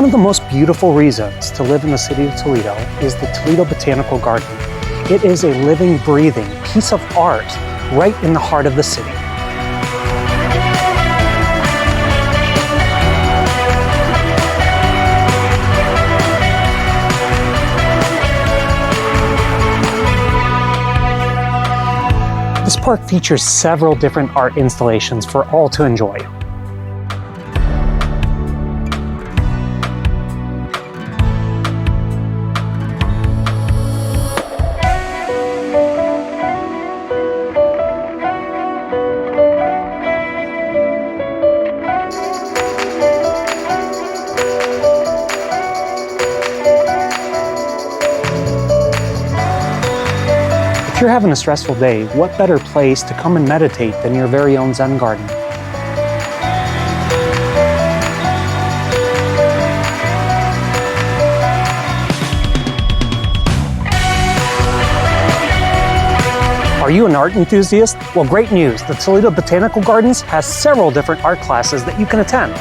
of the most beautiful reasons to live in the city of Toledo is the Toledo Botanical Garden. It is a living, breathing piece of art right in the heart of the city. This park features several different art installations for all to enjoy. If you're having a stressful day, what better place to come and meditate than your very own Zen garden? Are you an art enthusiast? Well, great news! The Toledo Botanical Gardens has several different art classes that you can attend.